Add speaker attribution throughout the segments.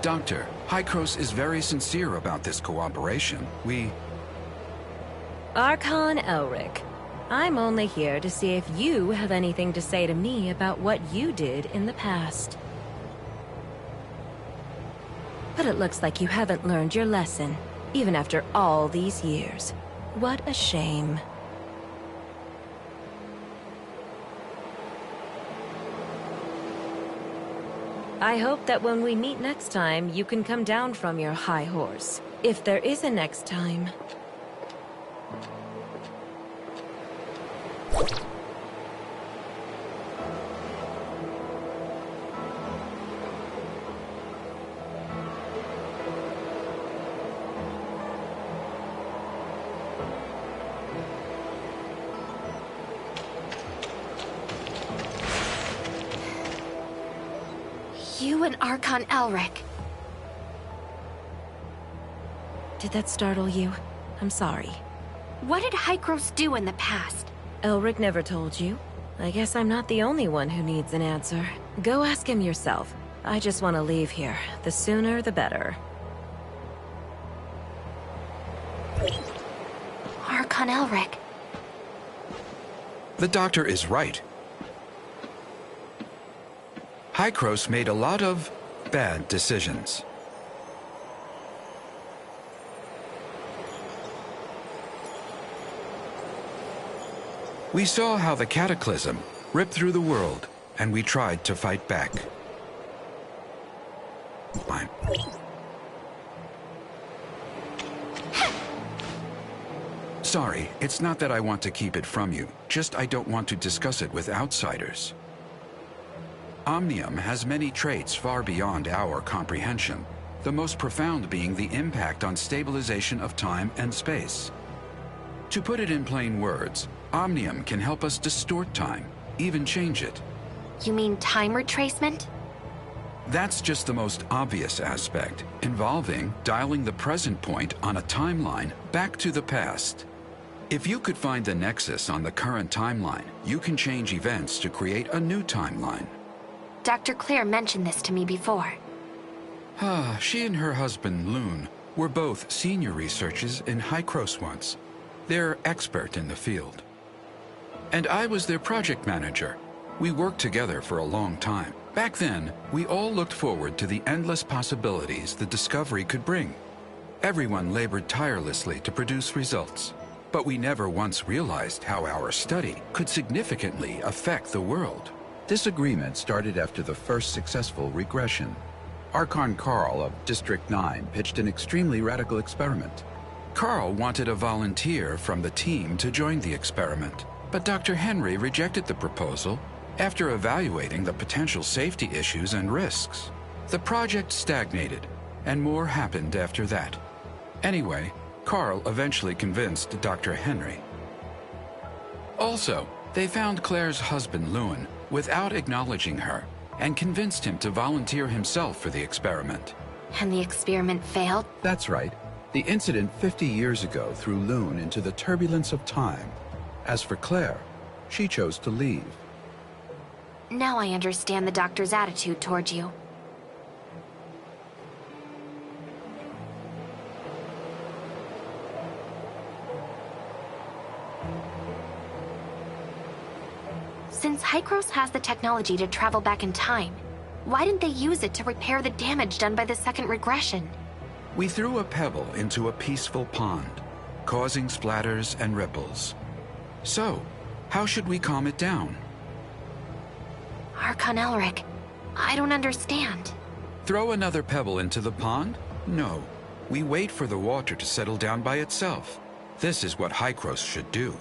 Speaker 1: Doctor, Hykros is very sincere about this cooperation.
Speaker 2: Archon Elric, I'm only here to see if you have anything to say to me about what you did in the past. But it looks like you haven't learned your lesson, even after all these years. What a shame. I hope that when we meet next time, you can come down from your high horse. If there is a next time.
Speaker 3: You and Archon Elric.
Speaker 2: Did that startle you? I'm sorry.
Speaker 3: What did Hykros do in the past?
Speaker 2: Elric never told you. I guess I'm not the only one who needs an answer. Go ask him yourself. I just want to leave here. The sooner, the better.
Speaker 3: Archon Elric.
Speaker 1: The doctor is right. Hykros made a lot of bad decisions. We saw how the cataclysm ripped through the world, and we tried to fight back. Sorry, it's not that I want to keep it from you, just I don't want to discuss it with outsiders. Omnium has many traits far beyond our comprehension, the most profound being the impact on stabilization of time and space. To put it in plain words, Omnium can help us distort time, even change it.
Speaker 3: You mean time retracement?
Speaker 1: That's just the most obvious aspect, involving dialing the present point on a timeline back to the past. If you could find the nexus on the current timeline, you can change events to create a new timeline.
Speaker 3: Dr. Claire mentioned this to me before.
Speaker 1: She and her husband, Loon, were both senior researchers in Hykros once. They're expert in the field. And I was their project manager. We worked together for a long time. Back then, we all looked forward to the endless possibilities the discovery could bring. Everyone labored tirelessly to produce results. But we never once realized how our study could significantly affect the world.
Speaker 4: This agreement started after the first successful regression. Archon Carl of District 9 pitched an extremely radical experiment.
Speaker 1: Carl wanted a volunteer from the team to join the experiment, but Dr. Henry rejected the proposal after evaluating the potential safety issues and risks. The project stagnated, and more happened after that. Anyway, Carl eventually convinced Dr. Henry. Also, they found Claire's husband, Lewin, without acknowledging her, and convinced him to volunteer himself for the experiment.
Speaker 3: And the experiment failed?
Speaker 4: That's right. The incident 50 years ago threw Loon into the turbulence of time. As for Claire, she chose to leave.
Speaker 3: Now I understand the doctor's attitude toward you. Since Hykros has the technology to travel back in time, why didn't they use it to repair the damage done by the second regression?
Speaker 1: We threw a pebble into a peaceful pond, causing splatters and ripples. So, how should we calm it down?
Speaker 3: Archon Elric, I don't understand.
Speaker 1: Throw another pebble into the pond? No. We wait for the water to settle down by itself. This is what Hykros should do.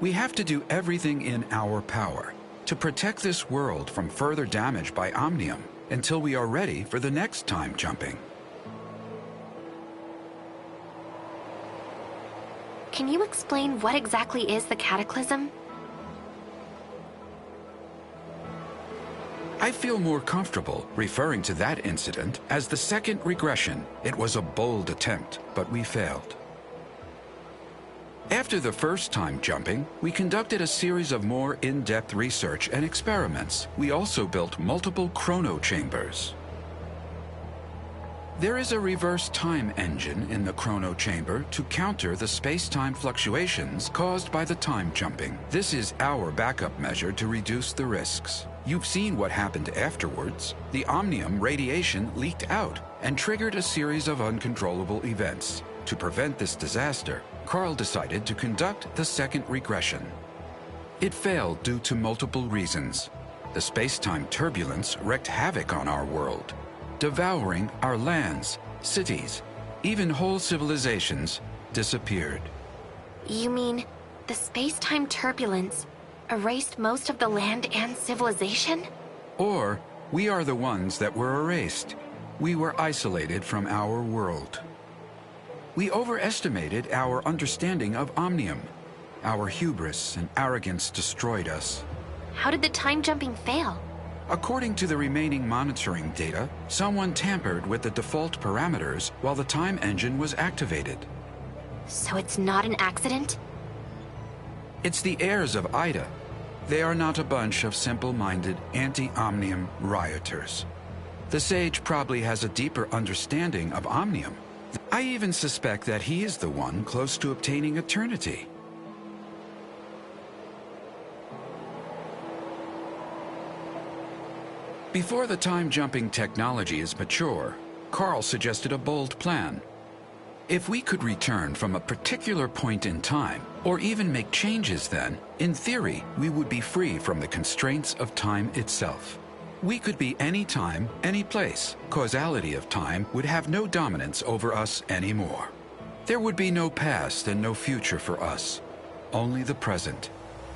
Speaker 1: We have to do everything in our power to protect this world from further damage by Omnium until we are ready for the next time jumping.
Speaker 3: Can you explain what exactly is the cataclysm?
Speaker 1: I feel more comfortable referring to that incident as the second regression. It was a bold attempt, but we failed. After the first time jumping, we conducted a series of more in-depth research and experiments. We also built multiple chrono chambers. There is a reverse time engine in the chrono chamber to counter the space-time fluctuations caused by the time jumping. This is our backup measure to reduce the risks. You've seen what happened afterwards. The omnium radiation leaked out and triggered a series of uncontrollable events. To prevent this disaster, Carl decided to conduct the second regression. It failed due to multiple reasons. The space-time turbulence wreaked havoc on our world, devouring our lands, cities, even whole civilizations disappeared.
Speaker 3: You mean the space-time turbulence erased most of the land and civilization?
Speaker 1: Or we are the ones that were erased. We were isolated from our world. We overestimated our understanding of omnium. Our hubris and arrogance destroyed us.
Speaker 3: How did the time jumping fail?
Speaker 1: According to the remaining monitoring data, someone tampered with the default parameters while the time engine was activated.
Speaker 3: So it's not an accident?
Speaker 1: It's the heirs of Ida. They are not a bunch of simple-minded, anti-omnium rioters. The sage probably has a deeper understanding of omnium. I even suspect that he is the one close to obtaining eternity. Before the time-jumping technology is mature, Carl suggested a bold plan. If we could return from a particular point in time, or even make changes then, in theory, we would be free from the constraints of time itself. We could be any time, any place. Causality of time would have no dominance over us anymore. There would be no past and no future for us, only the present.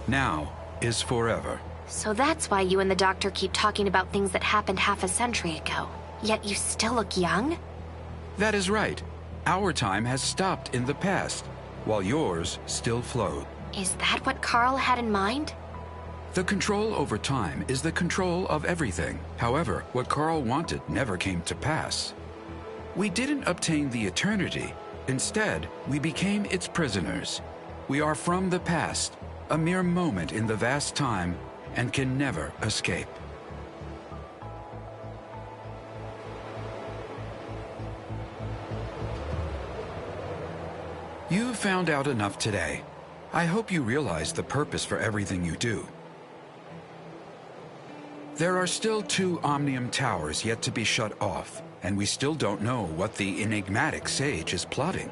Speaker 1: Now is forever.
Speaker 3: So that's why you and the doctor keep talking about things that happened half a century ago. Yet you still look young?
Speaker 1: That is right. Our time has stopped in the past, while yours still flowed.
Speaker 3: Is that what Carl had in mind?
Speaker 1: The control over time is the control of everything. However, what Carl wanted never came to pass. We didn't obtain the eternity. Instead, we became its prisoners. We are from the past, a mere moment in the vast time, and can never escape. You found out enough today. I hope you realize the purpose for everything you do. There are still 2 Omnium towers yet to be shut off, and we still don't know what the enigmatic sage is plotting.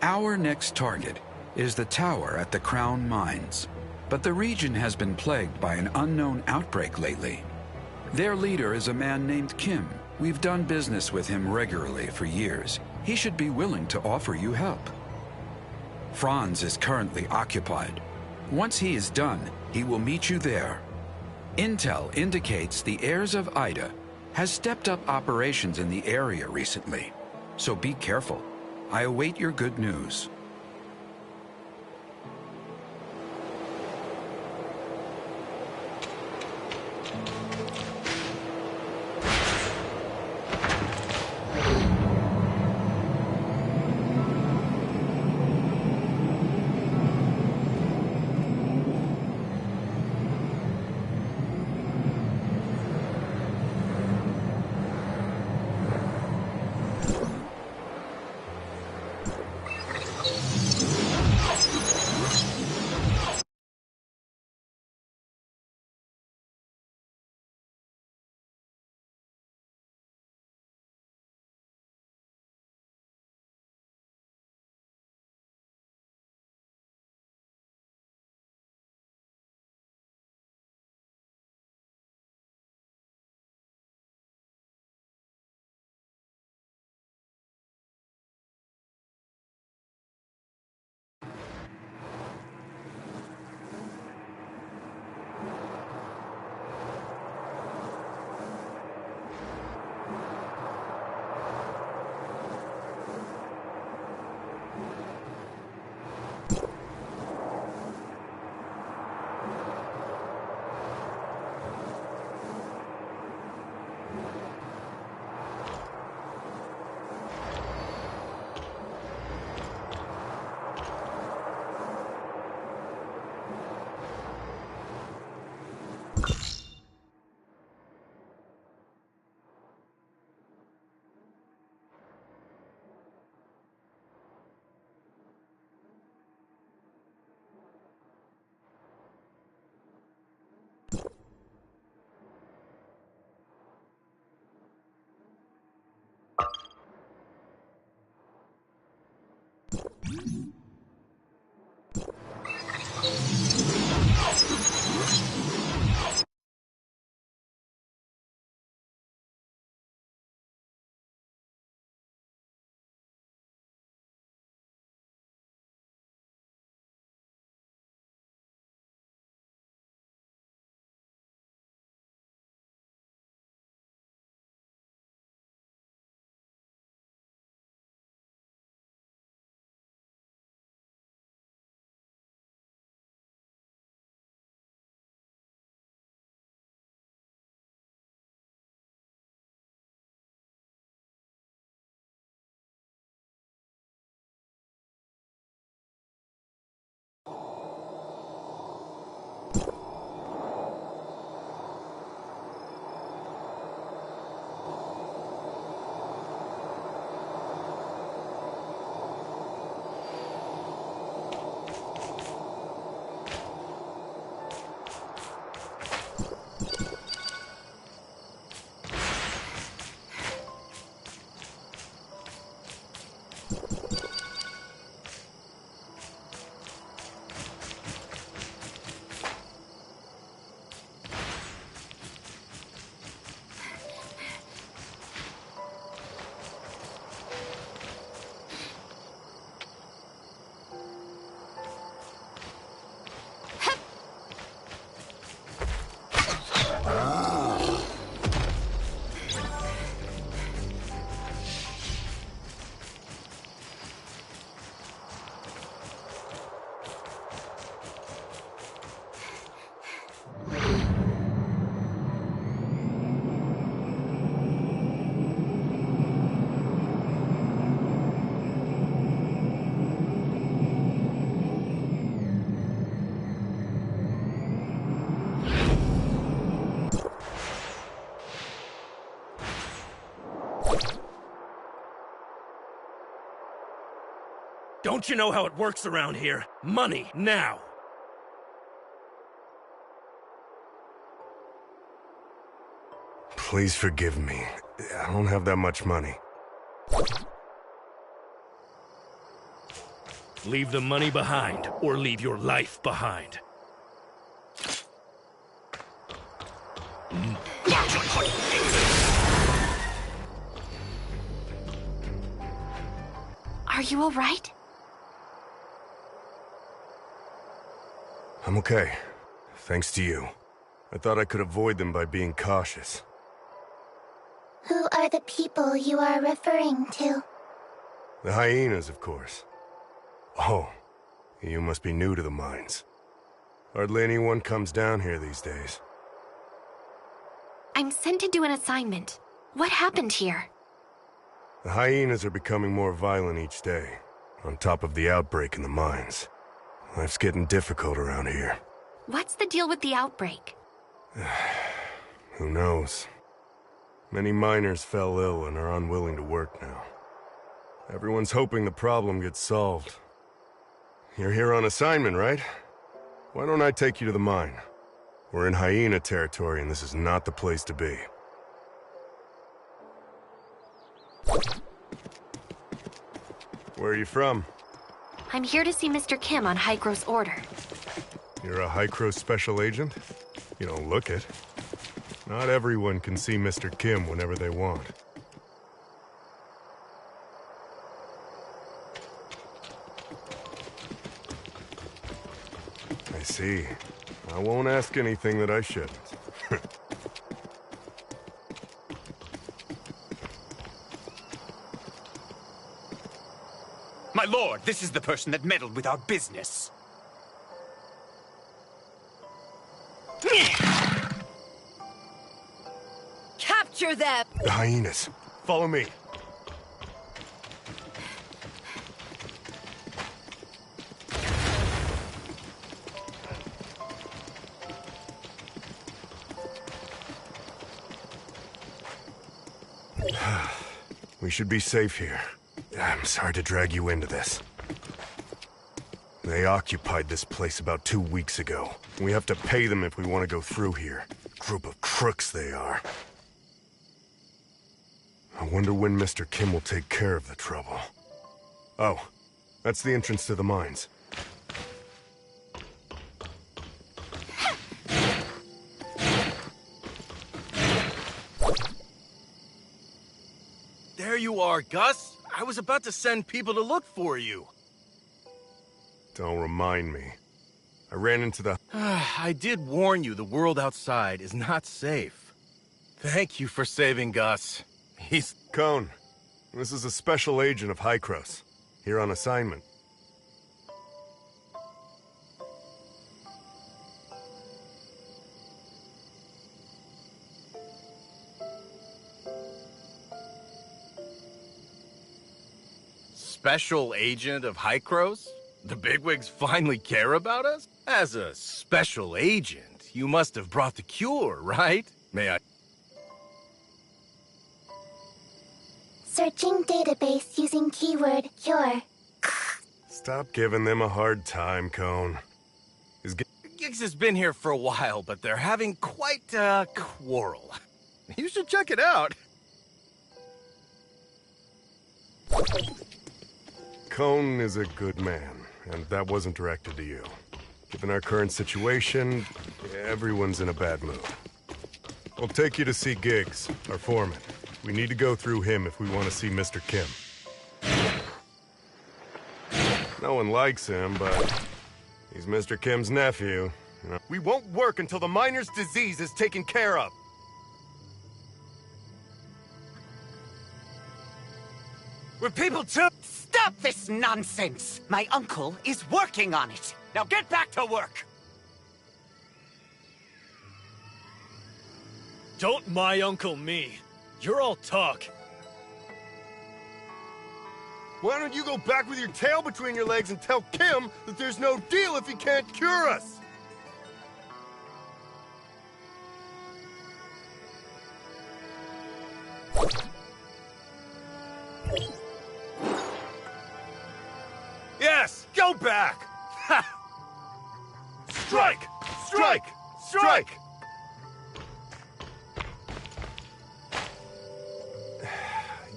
Speaker 1: Our next target is the tower at the Crown Mines, but the region has been plagued by an unknown outbreak lately. Their leader is a man named Kim. We've done business with him regularly for years. He should be willing to offer you help. Franz is currently occupied. Once he is done, he will meet you there. Intel indicates the heirs of Ida has stepped up operations in the area recently, so be careful. I await your good news.
Speaker 5: Don't you know how it works around here? Money, now!
Speaker 6: Please forgive me. I don't have that much money.
Speaker 5: Leave the money behind, or leave your life behind.
Speaker 3: Are you all right?
Speaker 6: I'm okay. Thanks to you. I thought I could avoid them by being cautious.
Speaker 7: Who are the people you are referring to?
Speaker 6: The hyenas, of course. Oh, you must be new to the mines. Hardly anyone comes down here these days.
Speaker 3: I'm sent to do an assignment. What happened here?
Speaker 6: The hyenas are becoming more violent each day, on top of the outbreak in the mines. Life's getting difficult around here.
Speaker 3: What's the deal with the outbreak?
Speaker 6: Who knows? Many miners fell ill and are unwilling to work now. Everyone's hoping the problem gets solved. You're here on assignment, right? Why don't I take you to the mine? We're in hyena territory and this is not the place to be. Where are you from?
Speaker 3: I'm here to see Mr. Kim on Hygro's order.
Speaker 6: You're a Hycro special agent? You don't look it. Not everyone can see Mr. Kim whenever they want. I see. I won't ask anything that I shouldn't.
Speaker 8: My lord, this is the person that meddled with our business.
Speaker 2: Capture them!
Speaker 6: The hyenas. Follow me. We should be safe here. I'm sorry to drag you into this. They occupied this place about 2 weeks ago. We have to pay them if we want to go through here. Group of crooks they are. I wonder when Mr. Kim will take care of the trouble. Oh, That's the entrance to the mines.
Speaker 5: There you are, Gus. I was about to send people to look for you.
Speaker 6: Don't remind me. I ran into the...
Speaker 5: I did warn you the world outside is not safe. Thank you for saving Gus. He's...
Speaker 6: Cone, this is a special agent of Hycros, here on assignment.
Speaker 5: Special agent of Hycros? The bigwigs finally care about us? As a special agent, you must have brought the cure, right? May I...
Speaker 7: Searching database using keyword cure.
Speaker 6: Stop giving them a hard time, Cone.
Speaker 5: Giggs has been here for a while, but they're having quite a quarrel. You should check it out.
Speaker 6: Cone is a good man, and that wasn't directed to you. Given our current situation, everyone's in a bad mood. We'll take you to see Giggs, our foreman. We need to go through him if we want to see Mr. Kim. No one likes him, but he's Mr. Kim's nephew. You know.
Speaker 9: We won't work until the miner's disease is taken care of.
Speaker 8: We're people too. Stop this nonsense! My uncle is working on it. Now get back to work!
Speaker 5: Don't my uncle me. You're all talk.
Speaker 9: Why don't you go back with your tail between your legs and tell Kim that there's no deal if he can't cure us?
Speaker 5: Yes, go back!
Speaker 9: Strike! Strike! Strike!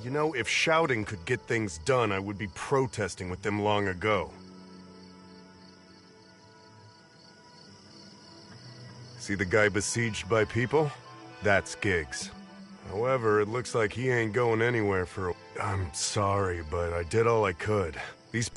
Speaker 6: You know, if shouting could get things done, I would be protesting with them long ago. See the guy besieged by people? That's Giggs. However, it looks like he ain't going anywhere for a... I'm sorry, but I did all I could. These...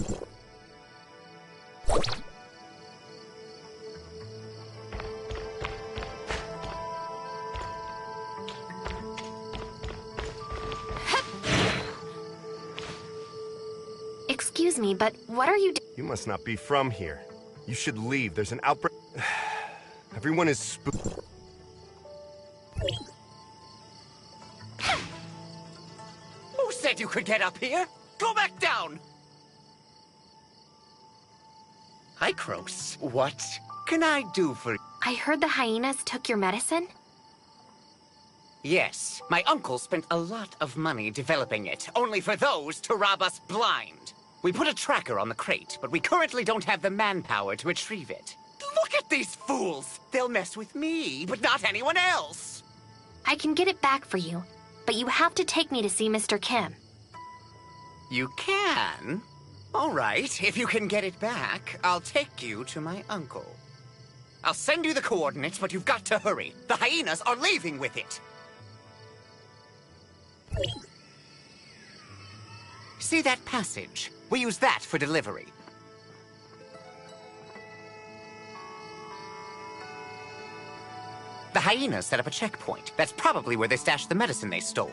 Speaker 3: Excuse me, but what are you doing?
Speaker 9: You must not be from here. You should leave. There's an outbreak. Everyone is spooked.
Speaker 8: Who said you could get up here? Go back down! Hycros, what can I do for...
Speaker 3: I heard the hyenas took your medicine?
Speaker 8: Yes, my uncle spent a lot of money developing it, only for those to rob us blind. We put a tracker on the crate, but we currently don't have the manpower to retrieve it. Look at these fools! They'll mess with me, but not anyone else!
Speaker 3: I can get it back for you, but you have to take me to see Mr. Kim.
Speaker 8: You can? All right, if you can get it back, I'll take you to my uncle. I'll send you the coordinates, but you've got to hurry. The hyenas are leaving with it. See that passage? We use that for delivery. The hyenas set up a checkpoint. That's probably where they stashed the medicine they stole.